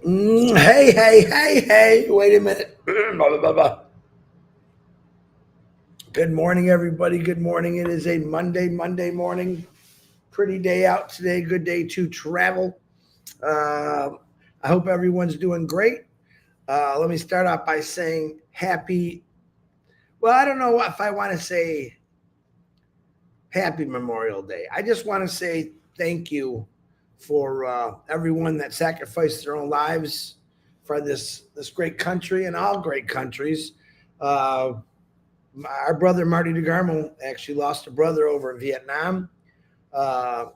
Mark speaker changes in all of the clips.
Speaker 1: Hey, wait a minute. Blah, blah, blah, blah. Good morning, everybody. Good morning. It is a Monday morning. Pretty day out today. Good day to travel. Uh, I hope everyone's doing great. Let me start off by saying I don't know if I want to say happy Memorial Day. I just want to say thank you for everyone that sacrificed their own lives for this great country and all great countries. Uh, our brother Marty DeGarmo actually lost a brother over in Vietnam. Uh,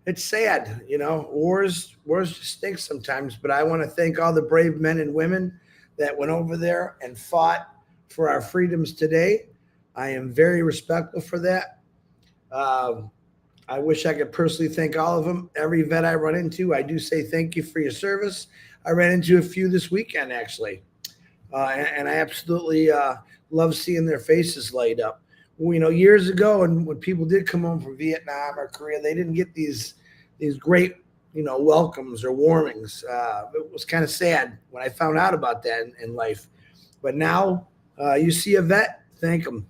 Speaker 1: it's sad, wars just stink sometimes. But I want to thank all the brave men and women that went over there and fought for our freedoms today. I am very respectful for that. Um, I wish I could personally thank all of them. Every vet I run into, I do say thank you for your service. I ran into a few this weekend, actually, and I absolutely love seeing their faces light up. Years ago, and when people did come home from Vietnam or Korea, they didn't get these great, welcomes or warmings. It was kind of sad when I found out about that in life. But now, you see a vet, thank them.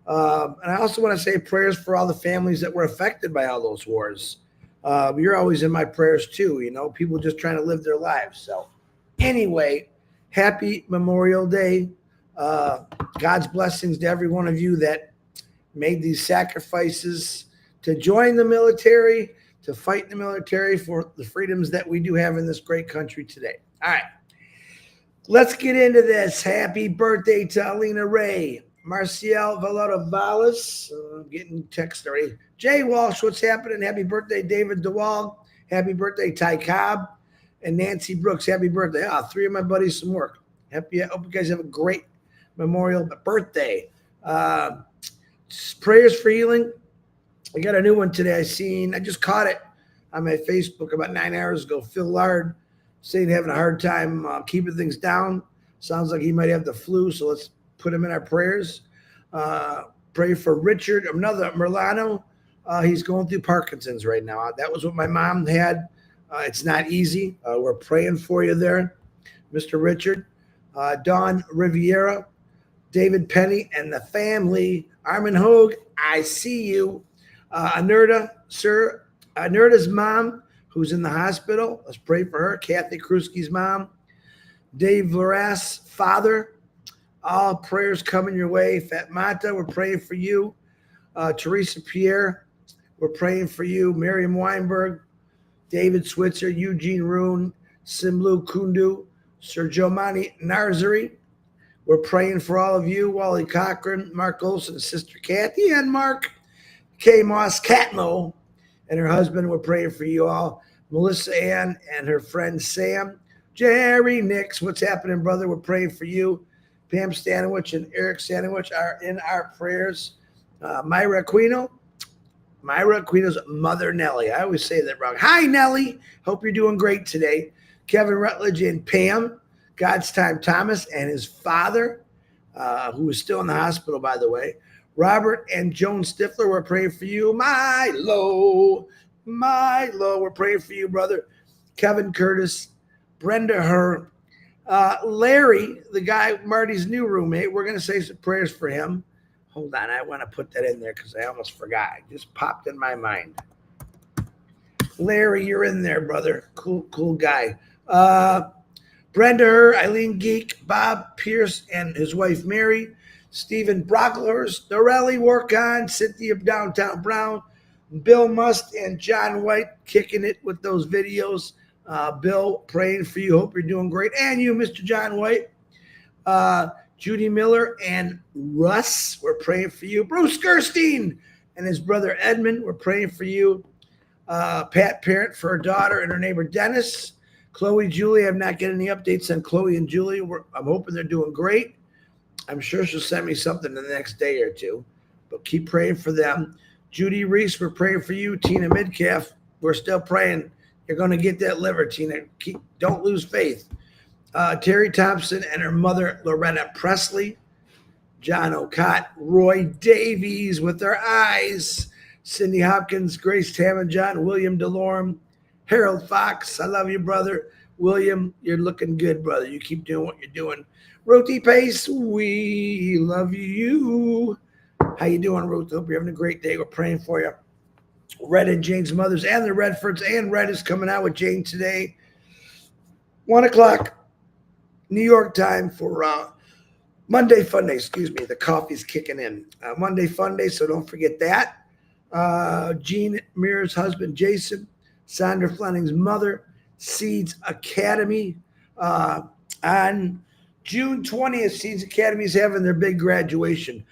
Speaker 1: And I also want to say prayers for all the families that were affected by all those wars. You're always in my prayers too, people just trying to live their lives. So, anyway, happy Memorial Day. God's blessings to every one of you that made these sacrifices to join the military, to fight in the military for the freedoms that we do have in this great country today. All right, let's get into this. Happy birthday to Alina Ray. Marcial Valera-Valles, getting text already. Jay Walsh, what's happening? Happy birthday, David DeWall. Happy birthday, Ty Cobb. And Nancy Brooks, happy birthday. Three of my buddies some work. I hope you guys have a great memorial birthday. Prayers for healing. I got a new one today. I just caught it on my Facebook about 9 hours ago. Phil Lard saying having a hard time keeping things down. Sounds like he might have the flu, so let's put him in our prayers. Pray for Richard, another Merlano. He's going through Parkinson's right now. That was what my mom had. It's not easy. We're praying for you there, Mr. Richard. Don Riviera, David Penny, and the family. Armin Hogue, I see you. Anerda's mom, who's in the hospital. Let's pray for her. Kathy Krusky's mom. Dave Laras' father. All prayers coming your way. Fatmata, we're praying for you. Teresa Pierre, we're praying for you. Miriam Weinberg, David Switzer, Eugene Roon, Simlu Kundu, Sir Jomani Narzari. We're praying for all of you. Wally Cochran, Mark Olson, Sister Kathy, and Mark K. Moss Catlow and her husband. We're praying for you all. Melissa Ann and her friend Sam. Jerry Nix, what's happening, brother? We're praying for you. Pam Stanowich and Eric Stanowich are in our prayers. Myra Aquino's mother, Nellie. I always say that wrong. Hi, Nellie. Hope you're doing great today. Kevin Rutledge and Pam, God's Time Thomas, and his father, who is still in the hospital, by the way. Robert and Joan Stifler, we're praying for you. Milo, we're praying for you, brother. Kevin Curtis, Brenda Herr, Larry, the guy, Marty's new roommate, we're going to say some prayers for him. Hold on, I want to put that in there because I almost forgot. It just popped in my mind. Larry, you're in there, brother. Cool guy. Brenda Herr, Eileen Geek, Bob Pierce and his wife Mary, Stephen Brocklehurst, Dorelli Workon, Cynthia Downtown Brown, Bill Must and John White kicking it with those videos. Bill, praying for you. Hope you're doing great. And you, Mr. John White. Judy Miller and Russ, we're praying for you. Bruce Gerstein and his brother Edmund, we're praying for you. Pat Parent for her daughter and her neighbor Dennis. Chloe, Julie, I'm not getting any updates on Chloe and Julie. I'm hoping they're doing great. I'm sure she'll send me something in the next day or two, but keep praying for them. Judy Reese, we're praying for you. Tina Midcalf, we're still praying. You're going to get that liver, Tina. Don't lose faith. Terry Thompson and her mother, Loretta Presley. John Ocott, Roy Davies with their eyes. Cindy Hopkins, Grace Tammanjot, William DeLorme, Harold Fox, I love you, brother. William, you're looking good, brother. You keep doing what you're doing. Roti Pace, we love you. How you doing, Ruth? Hope you're having a great day. We're praying for you. Red and Jane's mothers and the Redfords, and Red is coming out with Jane today. 1 o'clock New York time for Monday Fun Day. Excuse me. The coffee's kicking in. Monday Fun Day, so don't forget that. Jean Mears' husband, Jason. Sandra Flanning's mother. Seeds Academy. On June 20th, Seeds Academy is having their big graduation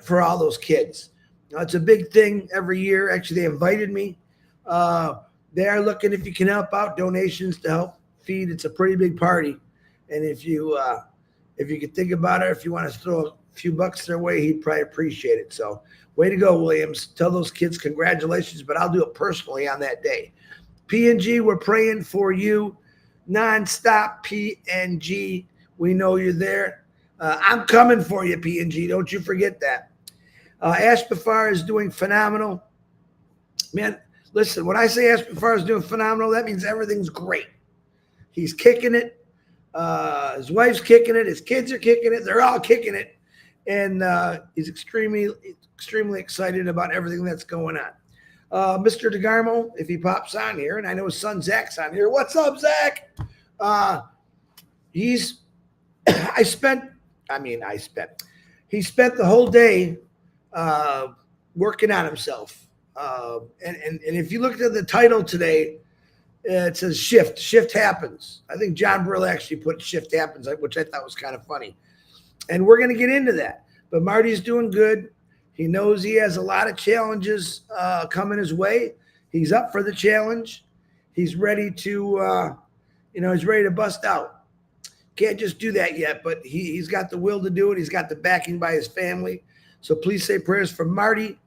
Speaker 1: for all those kids. It's a big thing every year. Actually, they invited me. They are looking if you can help out, donations to help feed. It's a pretty big party. And if you could think about it, if you want to throw a few bucks their way, he'd probably appreciate it. So way to go, Williams. Tell those kids congratulations, but I'll do it personally on that day. PNG, we're praying for you. Nonstop PNG. We know you're there. I'm coming for you, PNG. Don't you forget that. Ash Bafar is doing phenomenal. Man, listen, when I say Ash Bafar is doing phenomenal, that means everything's great. He's kicking it. His wife's kicking it. His kids are kicking it. They're all kicking it. And he's extremely excited about everything that's going on. Mr. DeGarmo, if he pops on here, and I know his son Zach's on here. What's up, Zach? He spent the whole day working on himself. And if you looked at the title today, it says shift. Shift happens. I think John Brill actually put shift happens, which I thought was kind of funny. And we're going to get into that. But Marty's doing good. He knows he has a lot of challenges coming his way. He's up for the challenge. He's ready to, he's ready to bust out. Can't just do that yet, but he's got the will to do it. He's got the backing by his family. So please say prayers for Marty,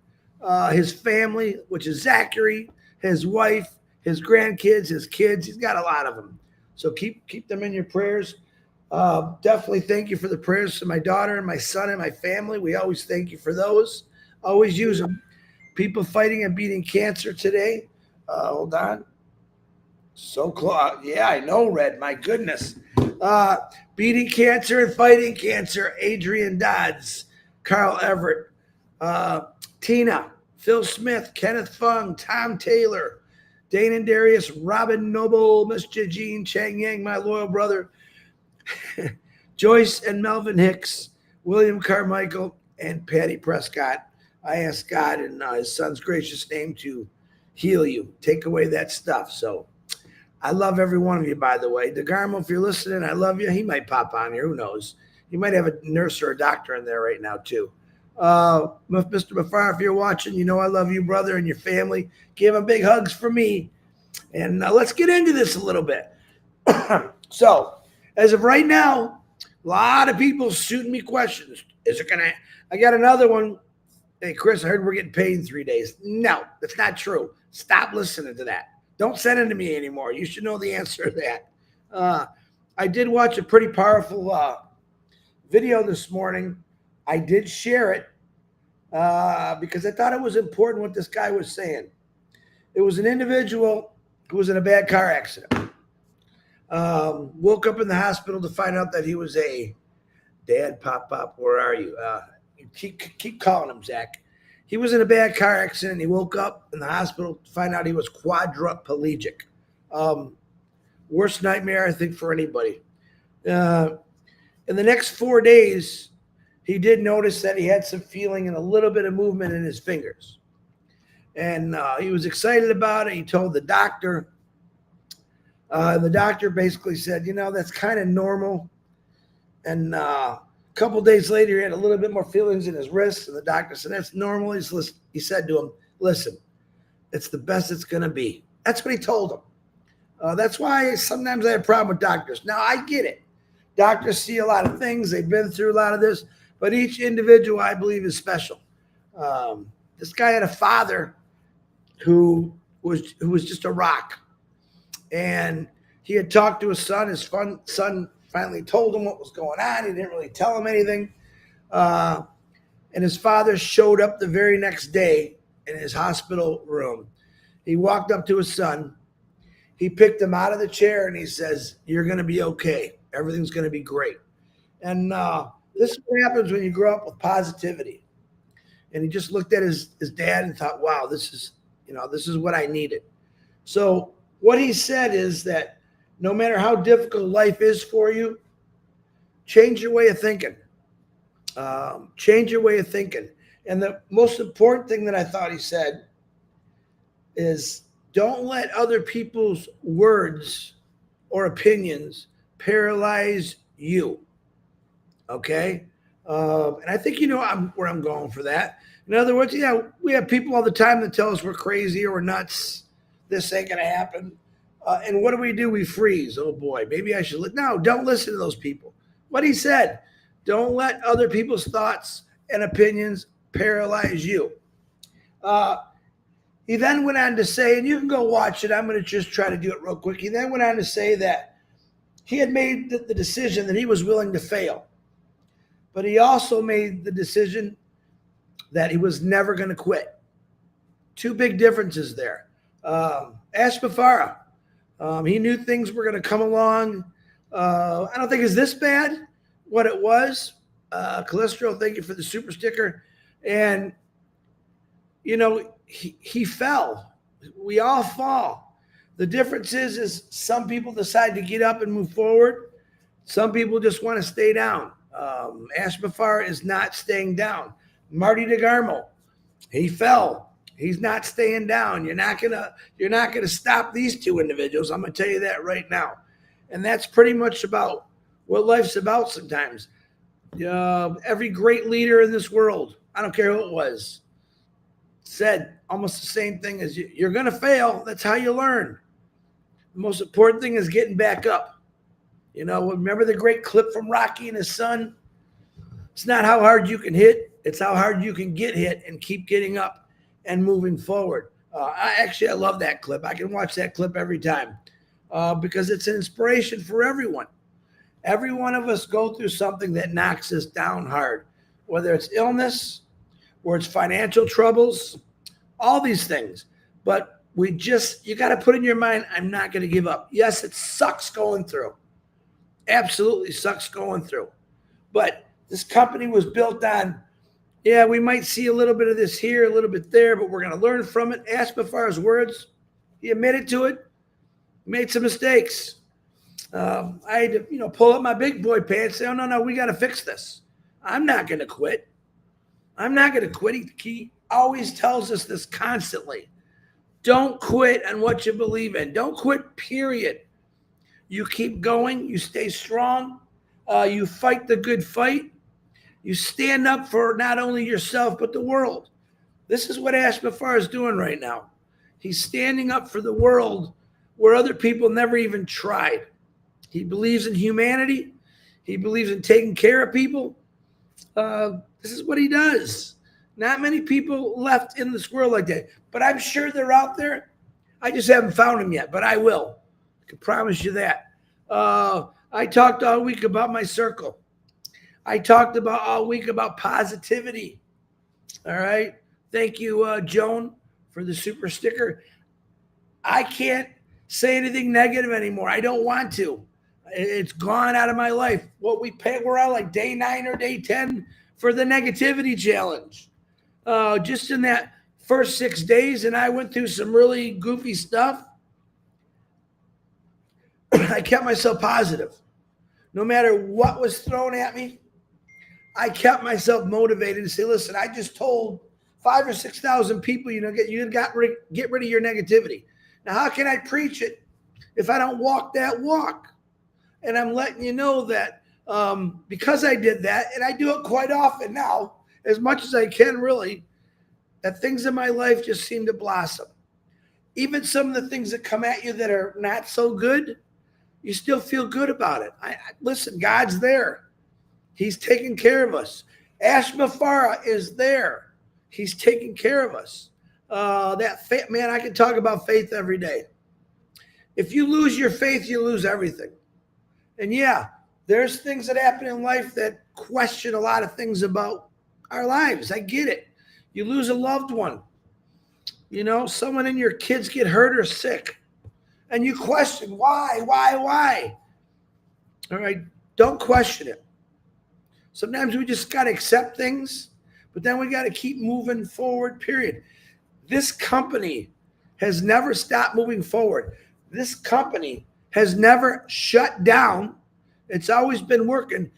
Speaker 1: his family, which is Zachary, his wife, his grandkids, his kids. He's got a lot of them. So keep them in your prayers. Definitely thank you for the prayers to my daughter and my son and my family. We always thank you for those. Always use them. People fighting and beating cancer today. Hold on. So close. Yeah, I know, Red. My goodness. Beating cancer and fighting cancer. Adrian Dodds, Carl Everett, Tina, Phil Smith, Kenneth Fung, Tom Taylor, Dane and Darius, Robin Noble, Miss Jean Chang Yang, my loyal brother, Joyce and Melvin Hicks, William Carmichael, and Patty Prescott. I ask God in his son's gracious name to heal you, take away that stuff. So I love every one of you, by the way. DeGarmo, if you're listening, I love you. He might pop on here. Who knows? You might have a nurse or a doctor in there right now, too. Mr. Bafar, if you're watching, you know I love you, brother, and your family. Give him big hugs for me. And let's get into this a little bit. So, as of right now, a lot of people shooting me questions. I got another one. Hey, Chris, I heard we're getting paid in 3 days. No, that's not true. Stop listening to that. Don't send it to me anymore. You should know the answer to that. I did watch a pretty powerful video this morning. I did share it because I thought it was important what this guy was saying. It was an individual who was in a bad car accident. Woke up in the hospital to find out that he was a dad. Pop, where are you? Keep calling him, Zach. He was in a bad car accident. He woke up in the hospital to find out he was quadriplegic. Worst nightmare, I think, for anybody. In the next 4 days, he did notice that he had some feeling and a little bit of movement in his fingers. And he was excited about it. He told the doctor. The doctor basically said, that's kind of normal. And a couple days later, he had a little bit more feelings in his wrists. And the doctor said, that's normal. He said to him, listen, it's the best it's going to be. That's what he told him. That's why sometimes I have a problem with doctors. Now, I get it. Doctors see a lot of things. They've been through a lot of this. But each individual, I believe, is special. This guy had a father who was just a rock. And he had talked to his son. His son finally told him what was going on. He didn't really tell him anything. And his father showed up the very next day in his hospital room. He walked up to his son. he picked him out of the chair and he says, "You're going to be okay. Everything's going to be great." And this is what happens when you grow up with positivity. And he just looked at his dad and thought, wow, this is what I needed. So what he said is that no matter how difficult life is for you, change your way of thinking. Change your way of thinking. And the most important thing that I thought he said is don't let other people's words or opinions paralyze you. Okay? And I think where I'm going for that. In other words, we have people all the time that tell us we're crazy or we're nuts. This ain't going to happen. And what do? We freeze. Oh, boy, maybe I should. No, don't listen to those people. What he said, don't let other people's thoughts and opinions paralyze you. He then went on to say, and you can go watch it. I'm going to just try to do it real quick. He then went on to say that he had made the decision that he was willing to fail. But he also made the decision that he was never going to quit. Two big differences there. Ashbafara, he knew things were going to come along. I don't think it's this bad, what it was. Cholesterol, thank you for the super sticker. And, he fell. We all fall. The difference is some people decide to get up and move forward. Some people just want to stay down. Ashbafara is not staying down. Marty DeGarmo, he fell. He's not staying down. You're not gonna stop these two individuals. I'm gonna tell you that right now. And that's pretty much about what life's about sometimes. Every great leader in this world, I don't care who it was, said almost the same thing as you're gonna fail. That's how you learn. The most important thing is getting back up. Remember the great clip from Rocky and his son? It's not how hard you can hit. It's how hard you can get hit and keep getting up and moving forward. I love that clip. I can watch that clip every time because it's an inspiration for everyone. Every one of us go through something that knocks us down hard, whether it's illness or it's financial troubles, all these things. But you got to put in your mind, I'm not going to give up. Yes, it sucks going through. Absolutely sucks going through. But this company was built on, we might see a little bit of this here, a little bit there, but we're going to learn from it. Ashbafara's words, he admitted to it, made some mistakes. I had to, pull up my big boy pants, say, oh, no, we got to fix this. I'm not going to quit. I'm not going to quit. He always tells us this constantly. Don't quit on what you believe in. Don't quit, period. You keep going. You stay strong. You fight the good fight. You stand up for not only yourself, but the world. This is what Ashbafara is doing right now. He's standing up for the world where other people never even tried. He believes in humanity. He believes in taking care of people. This is what he does. Not many people left in this world like that, but I'm sure they're out there. I just haven't found them yet, but I will. I can promise you that. I talked all week about my circle. I talked about all week about positivity. All right. Thank you, Joan, for the super sticker. I can't say anything negative anymore. I don't want to. It's gone out of my life. We're on like day 9 or day 10 for the negativity challenge. Just in that first 6 days, and I went through some really goofy stuff. I kept myself positive. No matter what was thrown at me, I kept myself motivated to say, listen, I just told 5,000 or 6,000 people, get rid of your negativity. Now, how can I preach it if I don't walk that walk? And I'm letting you know that because I did that, and I do it quite often now, as much as I can really, that things in my life just seem to blossom. Even some of the things that come at you that are not so good, you still feel good about it. Listen, God's there. He's taking care of us. Ashbafara is there. He's taking care of us. Man, I can talk about faith every day. If you lose your faith, you lose everything. And there's things that happen in life that question a lot of things about our lives. I get it. You lose a loved one. Someone in your kids get hurt or sick. and you question why. All right, don't question it. Sometimes we just got to accept things, but then we got to keep moving forward, period. This company has never stopped moving forward. This company has never shut down. It's always been working.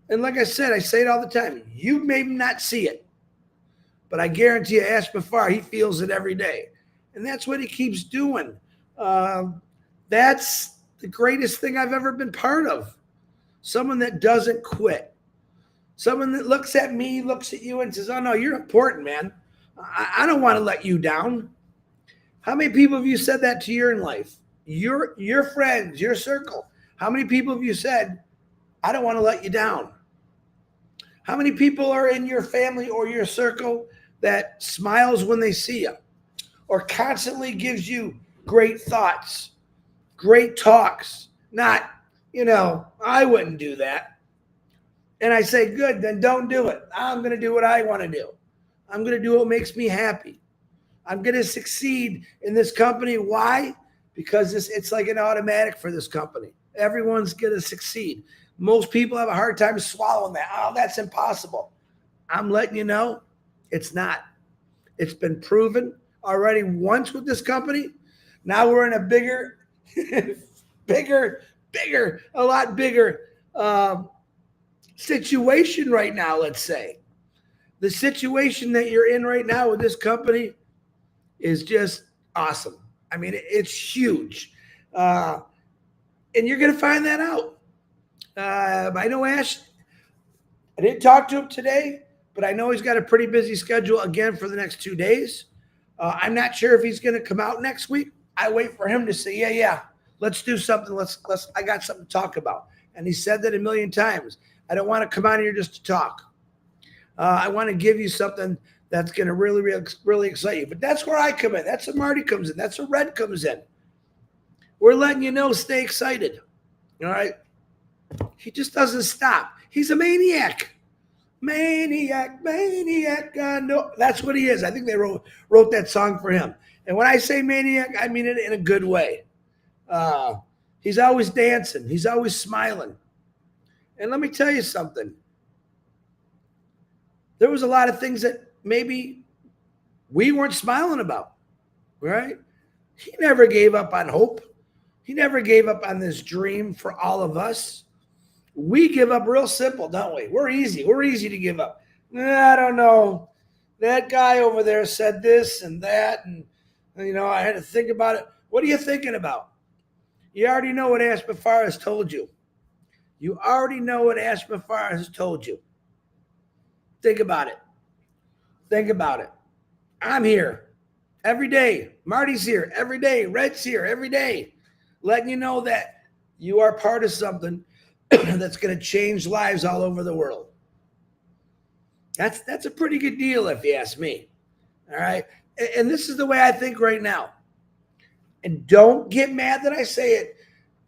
Speaker 1: And like I said, I say it all the time. You may not see it, but I guarantee you, Ash Bafar, he feels it every day. And that's what he keeps doing. That's the greatest thing I've ever been part of. Someone that doesn't quit. Someone that looks at me, looks at you and says, oh, no, you're important, man. I don't want to let you down. How many people have you said that to your in life? Your friends, your circle. How many people have you said, I don't want to let you down? How many people are in your family or your circle that smiles when they see you or constantly gives you great thoughts, great talks? Not, I wouldn't do that. And I say, good, then don't do it. I'm going to do what I want to do. I'm going to do what makes me happy. I'm going to succeed in this company. Why? Because it's like an automatic for this company. Everyone's going to succeed. Most people have a hard time swallowing that. Oh, that's impossible. I'm letting you know, it's not. It's been proven already once with this company. Now we're in a bigger, a lot bigger situation right now, let's say. The situation that you're in right now with this company is just awesome. I mean, it's huge. And you're going to find that out. I know Ash, I didn't talk to him today, but I know he's got a pretty busy schedule again for the next 2 days. I'm not sure if he's going to come out next week. I wait for him to say, yeah, let's do something. I got something to talk about. And he said that a million times. I don't want to come out here just to talk. I want to give you something that's going to really, really, really excite you. But that's where I come in. That's where Marty comes in. That's where Red comes in. We're letting you know, stay excited. All right? He just doesn't stop. He's a maniac. Maniac. No, that's what he is. I think they wrote that song for him. And when I say maniac, I mean it in a good way. He's always dancing. He's always smiling. And let me tell you something. There was a lot of things that maybe we weren't smiling about, right? He never gave up on hope. He never gave up on this dream for all of us. We give up real simple, don't we? We're easy. We're easy to give up. I don't know. That guy over there said this and that, and I had to think about it. What are you thinking about? You already know what Ash Bafar has told you. You already know what Ash Bafar has told you. Think about it. Think about it. I'm here every day. Marty's here every day. Red's here every day. Letting you know that you are part of something that's going to change lives all over the world. That's a pretty good deal if you ask me. All right. And this is the way I think right now. And don't get mad that I say it.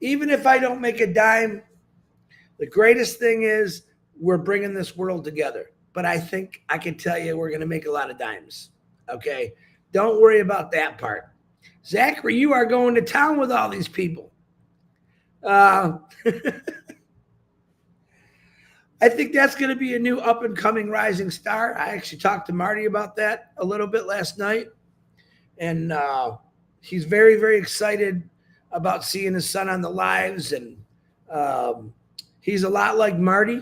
Speaker 1: Even if I don't make a dime, the greatest thing is we're bringing this world together. But I think I can tell you we're going to make a lot of dimes. Okay? Don't worry about that part. Zachary, you are going to town with all these people. I think that's going to be a new up-and-coming rising star. I actually talked to Marty about that a little bit last night. And he's very, very excited about seeing his son on the lives. And he's a lot like Marty.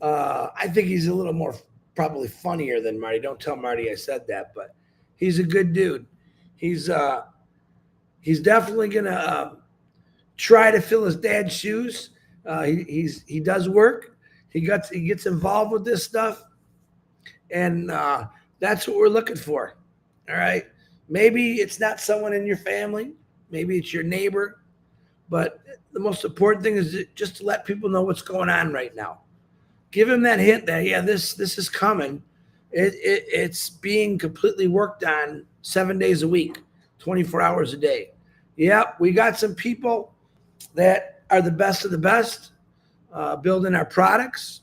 Speaker 1: I think he's a little more probably funnier than Marty. Don't tell Marty I said that, but he's a good dude. He's definitely gonna try to fill his dad's shoes. He does work. He gets involved with this stuff, and that's what we're looking for. All right. Maybe it's not someone in your family. Maybe it's your neighbor, but the most important thing is just to let people know what's going on right now. Give him that hint that, this is coming. It's being completely worked on 7 days a week, 24 hours a day. Yep, we got some people that are the best of the best, building our products,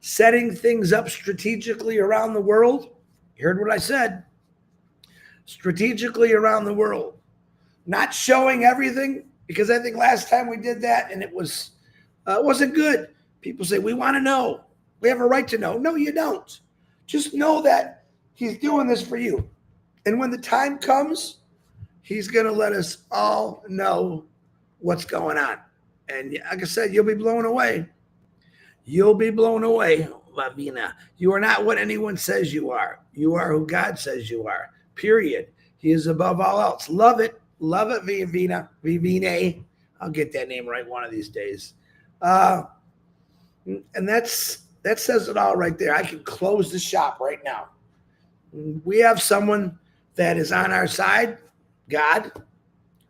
Speaker 1: setting things up strategically around the world. You heard what I said. Strategically around the world. not showing everything, because I think last time we did that and it wasn't good. People say, we want to know. We have a right to know. No, you don't. Just know that he's doing this for you. And when the time comes, he's going to let us all know what's going on. And like I said, you'll be blown away. You'll be blown away, Lavina. You are not what anyone says you are. You are who God says you are, period. He is above all else. Love it. Love it, Vivine. I'll get that name right one of these days. And that says it all right there. I can close the shop right now. We have someone that is on our side, God,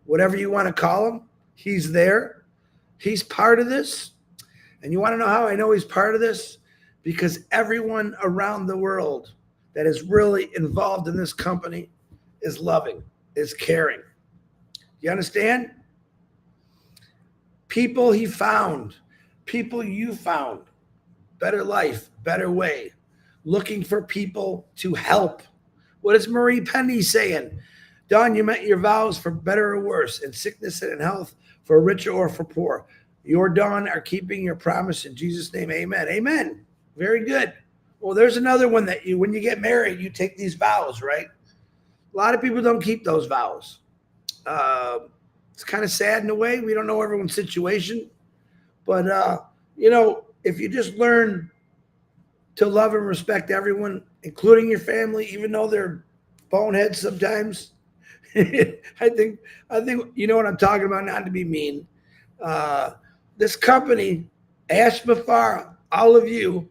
Speaker 1: whatever you want to call him. He's there. He's part of this. And you want to know how I know he's part of this? Because everyone around the world that is really involved in this company is loving, is caring. You understand? People he found, people you found, better life, better way, looking for people to help. What is Marie Penny saying? Dawn, you meant your vows for better or worse, in sickness and in health, for richer or for poor. Your Dawn are keeping your promise in Jesus' name. Amen. Amen. Very good. Well, there's another one that when you get married, you take these vows, right? A lot of people don't keep those vows. It's kind of sad in a way. We don't know everyone's situation. But, if you just learn to love and respect everyone, including your family, even though they're boneheads sometimes, I think you know what I'm talking about, not to be mean. This company, Ashmafara, all of you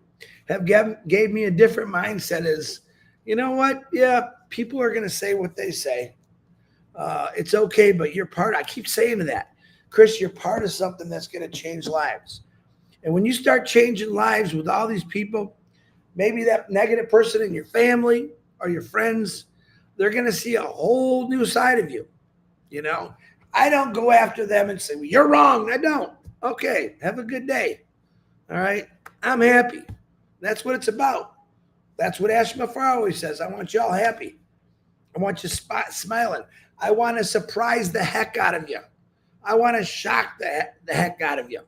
Speaker 1: have gave me a different mindset as, you know what? Yeah, people are going to say what they say. It's okay, but you're part. I keep saying to that, Chris, you're part of something that's going to change lives. And when you start changing lives with all these people, maybe that negative person in your family or your friends, they're going to see a whole new side of you. I don't go after them and say, well, you're wrong. I don't. Okay, have a good day. All right, I'm happy. That's what it's about. That's what Ashmafar always says. I want you all happy. I want you smiling. I want to surprise the heck out of you. I want to shock the heck out of you.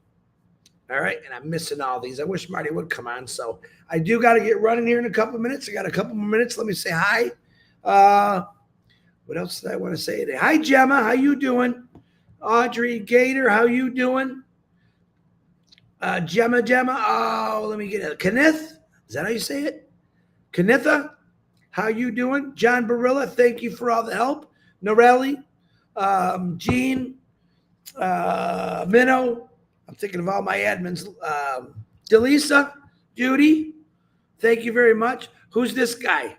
Speaker 1: All right, and I'm missing all these. I wish Marty would come on. So I do got to get running here in a couple of minutes. I got a couple more minutes. Let me say hi. What else did I want to say today? Hi, Gemma. How you doing? Audrey Gator, how you doing? Gemma. Oh, let me get it. Kenneth, is that how you say it? Kennetha, how you doing? John Barilla, thank you for all the help. Norelli, Jean, Minnow. I'm thinking of all my admins. Delisa, Judy, thank you very much. Who's this guy?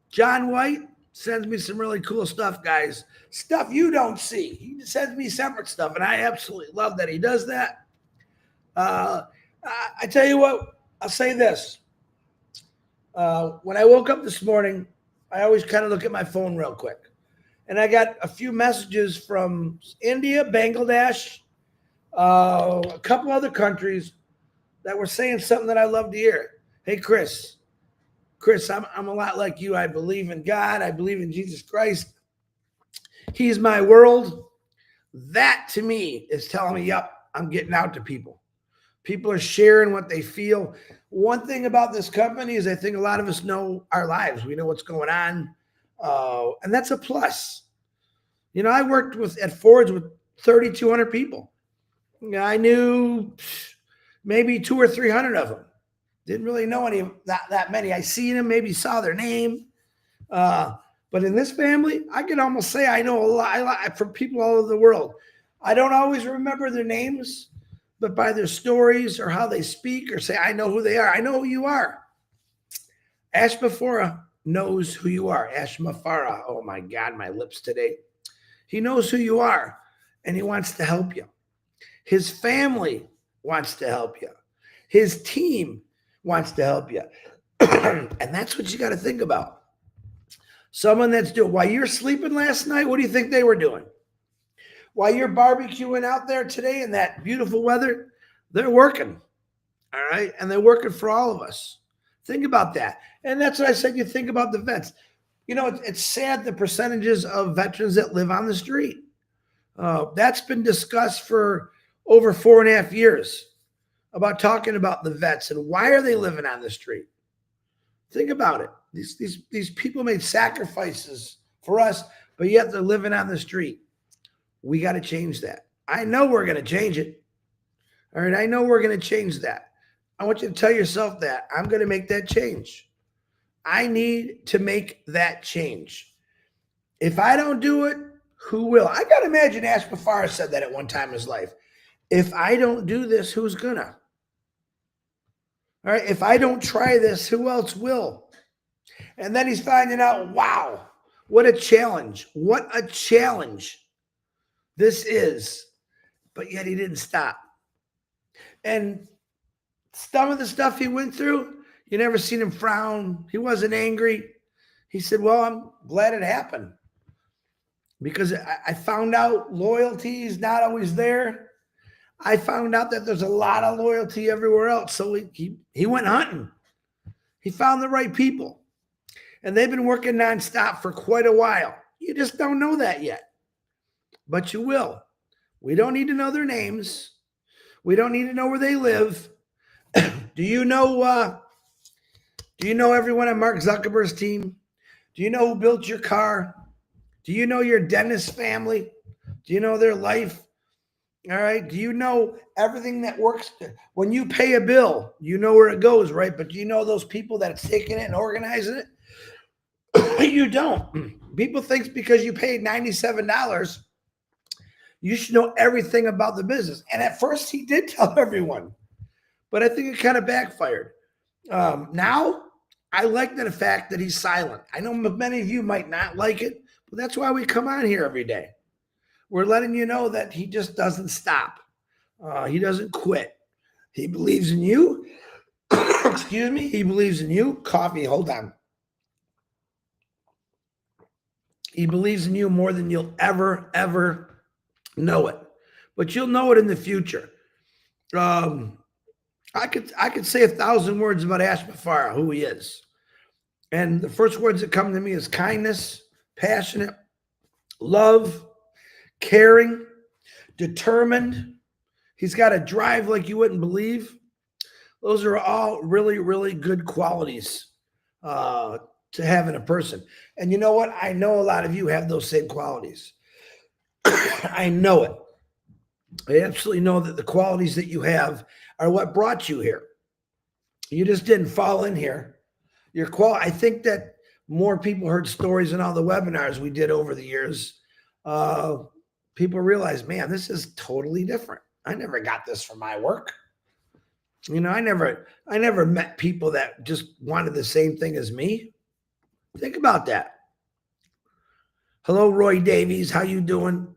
Speaker 1: John White sends me some really cool stuff, guys. Stuff you don't see. He sends me separate stuff, and I absolutely love that he does that. I tell you what, I'll say this. When I woke up this morning, I always kind of look at my phone real quick. And I got a few messages from India, Bangladesh, a couple other countries that were saying something that I love to hear. Hey, Chris, I'm a lot like you. I believe in God. I believe in Jesus Christ. He's my world. That to me is telling me, yep, I'm getting out to people. People are sharing what they feel. One thing about this company is I think a lot of us know our lives. We know what's going on. And that's a plus. I worked at Ford's with 3,200 people. I knew maybe 200 or 300 of them. Didn't really know any of that many. I seen them, maybe saw their name. But in this family, I can almost say I know a lot from people all over the world. I don't always remember their names, but by their stories or how they speak or say, I know who they are. I know who you are. Ashmafara knows who you are. Ashmafara. Oh my God, my lips today. He knows who you are and he wants to help you. His family wants to help you. His team wants to help you. And that's what you got to think about. Someone that's doing, while you're sleeping last night, what do you think they were doing? While you're barbecuing out there today in that beautiful weather, they're working. All right. And they're working for all of us. Think about that. And that's what I said. You think about the vets. It's sad the percentages of veterans that live on the street. That's been discussed for over 4.5 years about talking about the vets and why are they living on the street. Think about it. These people made sacrifices for us, but yet they're living on the street. We got to change that. I know we're going to change it. All right. I know we're going to change that. I want you to tell yourself that I'm going to make that change. I need to make that change. If I don't do it, who will? I got to imagine Ashbafar said that at one time in his life. If I don't do this, who's gonna? All right. If I don't try this, who else will? And then he's finding out, wow, what a challenge. What a challenge this is. But yet he didn't stop. And some of the stuff he went through, you never seen him frown. He wasn't angry. He said, well, I'm glad it happened because I found out loyalty is not always there. I found out that there's a lot of loyalty everywhere else. So he went hunting. He found the right people. And they've been working nonstop for quite a while. You just don't know that yet. But you will. We don't need to know their names. We don't need to know where they live. Do you know everyone on Mark Zuckerberg's team? Do you know who built your car? Do you know your dentist family? Do you know their life? All right. Do you know everything that works? When you pay a bill, you know where it goes, right? But do you know those people that's taking it and organizing it? You don't. People think because you paid $97, you should know everything about the business. And at first he did tell everyone, but I think it kind of backfired. Now I like the fact that he's silent. I know many of you might not like it, but that's why we come on here every day. We're letting you know that he just doesn't stop. He doesn't quit. He believes in you. Excuse me. He believes in you. Coffee, hold on. He believes in you more than you'll ever know it. But you'll know it in the future. I could say 1,000 words about Ashbafar, who he is. And the first words that come to me is kindness, passionate, love, caring, determined. He's got a drive like you wouldn't believe. Those are all really, really good qualities to have in a person. And you know what? I know a lot of you have those same qualities. I know it. I absolutely know that the qualities that you have are what brought you here. You just didn't fall in here. I think that more people heard stories in all the webinars we did over the years. People realize, man, this is totally different. I never got this from my work. You know, I never met people that just wanted the same thing as me. Think about that. Hello, Roy Davies. How you doing?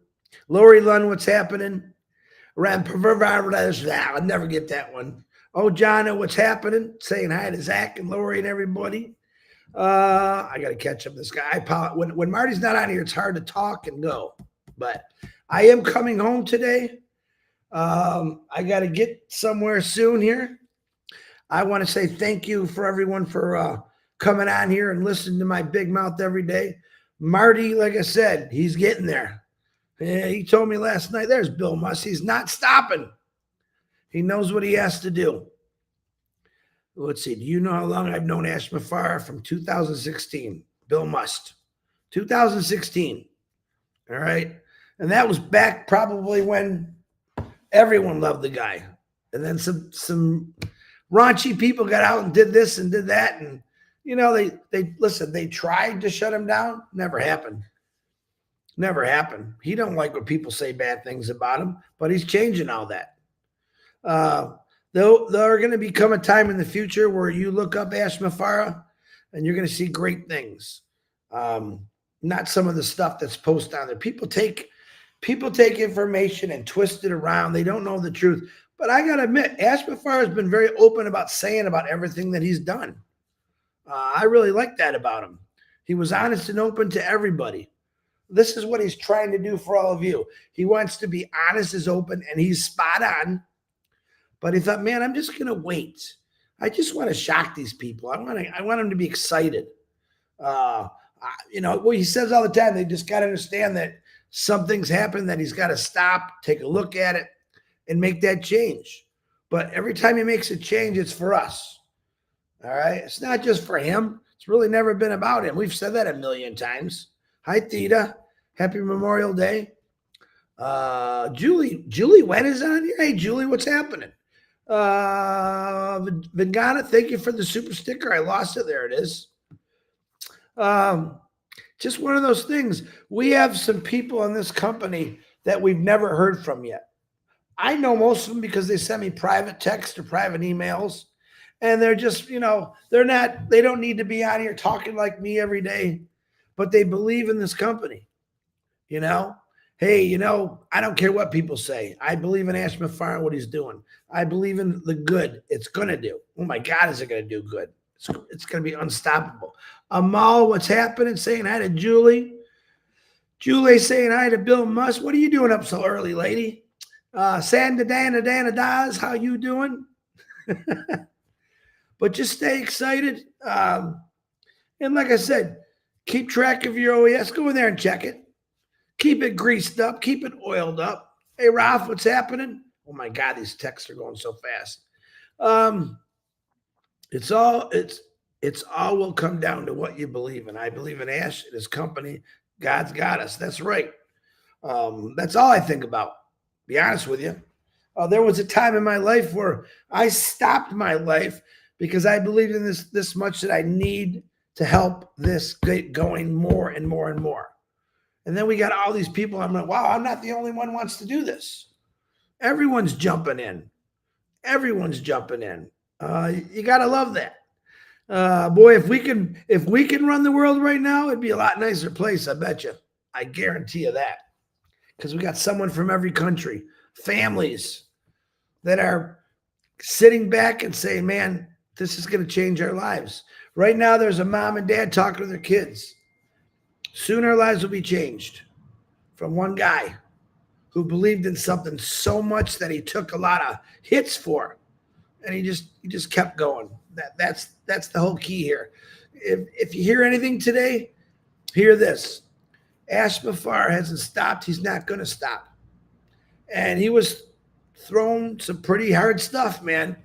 Speaker 1: Lori Lund, what's happening? I'll never get that one. Oh, John, what's happening? Saying hi to Zach and Lori and everybody. I got to catch up this guy. When Marty's not on here, it's hard to talk and go. But I am coming home today. I got to get somewhere soon here. I want to say thank you for everyone for coming on here and listening to my big mouth every day. Marty, like I said, he's getting there. Yeah, he told me last night, there's Bill Must. He's not stopping. He knows what he has to do. Let's see. Do you know how long I've known Ashbafar? From 2016. Bill Must. 2016. All right. And that was back probably when everyone loved the guy. And then some raunchy people got out and did this and did that. And, you know, they tried to shut him down. Never happened. Never happened. He don't like when people say bad things about him, but he's changing all that. There are going to become a time in the future where you look up Ashbafar and you're going to see great things. Not some of the stuff that's posted on there. People take information and twist it around. They don't know the truth. But I got to admit, Ashbafar has been very open about saying about everything that he's done. I really like that about him. He was honest and open to everybody. This is what he's trying to do for all of you. He wants to be honest, is open, and he's spot on. But he thought, man, I'm just going to wait. I just want to shock these people. I want them to be excited. You know, well, he says all the time, they just got to understand that something's happened that he's got to stop, take a look at it, and make that change. But every time he makes a change, it's for us. All right. It's not just for him. It's really never been about him. We've said that a million times. Hi, Theta. Happy Memorial Day. Julie Wen is on here. Hey, Julie, what's happening? Vingana, thank you for the super sticker. I lost it. There it is. Just one of those things. We have some people in this company that we've never heard from yet. I know most of them because they send me private text or private emails, and they're just, they don't need to be on here talking like me every day, but they believe in this company. Hey, I don't care what people say. I believe in Ash Mafar and what he's doing. I believe in the good it's going to do. Oh my God, is it going to do good? It's going to be unstoppable. Amal, what's happening? Saying hi to Julie. Julie saying hi to Bill Musk. What are you doing up so early, lady? Sanda Dana Daz, how you doing? But just stay excited. And like I said, keep track of your OES. Go in there and check it. Keep it greased up. Keep it oiled up. Hey, Ralph, what's happening? Oh, my God, these texts are going so fast. It's all will come down to what you believe in. I believe in Ash and his company. God's got us. That's right. That's all I think about. Be honest with you. There was a time in my life where I stopped my life because I believed in this much that I need to help this get going more and more and more. And then we got all these people. I'm like, wow, I'm not the only one who wants to do this. Everyone's jumping in. Everyone's jumping in. You got to love that. Boy, if we can run the world right now, it'd be a lot nicer place, I bet you. I guarantee you that. Because we got someone from every country, families that are sitting back and saying, man, this is going to change our lives. Right now, there's a mom and dad talking to their kids. Soon our lives will be changed from one guy who believed in something so much that he took a lot of hits for, and he just kept going. That's the whole key here. If you hear anything today, hear this. Ash Mafar hasn't stopped. He's not going to stop. And he was throwing some pretty hard stuff, man.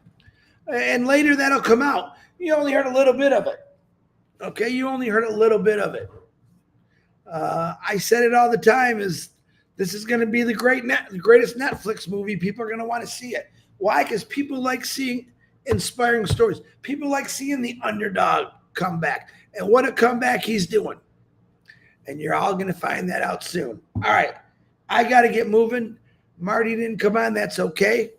Speaker 1: And later that'll come out. You only heard a little bit of it. Okay, you only heard a little bit of it. I said it all the time, this is going to be the greatest Netflix movie. People are going to want to see it. Why? Because people like seeing inspiring stories. People like seeing the underdog come back. And what a comeback he's doing. And you're all going to find that out soon. All right. I got to get moving. Marty didn't come on. That's okay.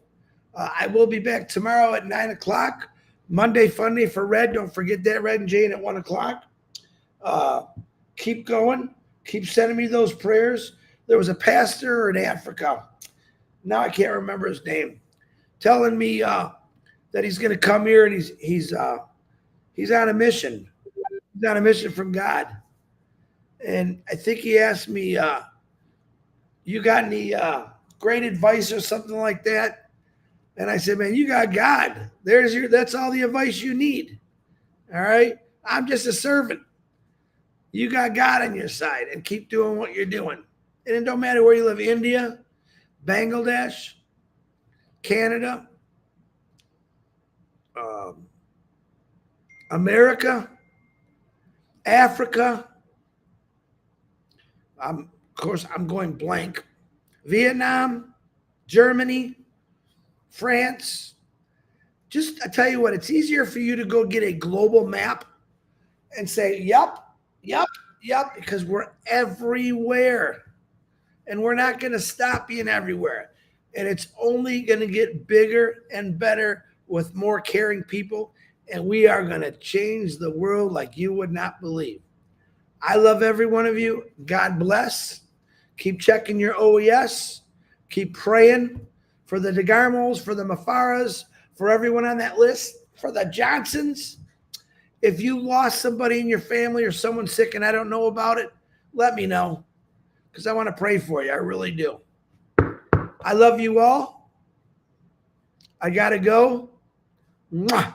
Speaker 1: I will be back tomorrow at 9 o'clock. Monday Fun Day for Red. Don't forget that, Red and Jane at 1 o'clock. Keep going. Keep sending me those prayers. There was a pastor in Africa. Now I can't remember his name. Telling me that he's going to come here and he's on a mission. He's on a mission from God. And I think he asked me, you got any great advice or something like that? And I said, man, you got God. That's all the advice you need. All right. I'm just a servant. You got God on your side, and keep doing what you're doing. And it don't matter where you live, India, Bangladesh, Canada, America, Africa. Of course, I'm going blank. Vietnam, Germany, France. I tell you what, it's easier for you to go get a global map and say, yep, because we're everywhere. And we're not going to stop being everywhere. And it's only going to get bigger and better with more caring people. And we are going to change the world like you would not believe. I love every one of you. God bless. Keep checking your OES. Keep praying for the DeGarmos, for the Mafaras, for everyone on that list, for the Johnsons. If you lost somebody in your family or someone sick and I don't know about it, let me know, because I want to pray for you. I really do. I love you all. I got to go. Mwah.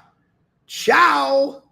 Speaker 1: Ciao.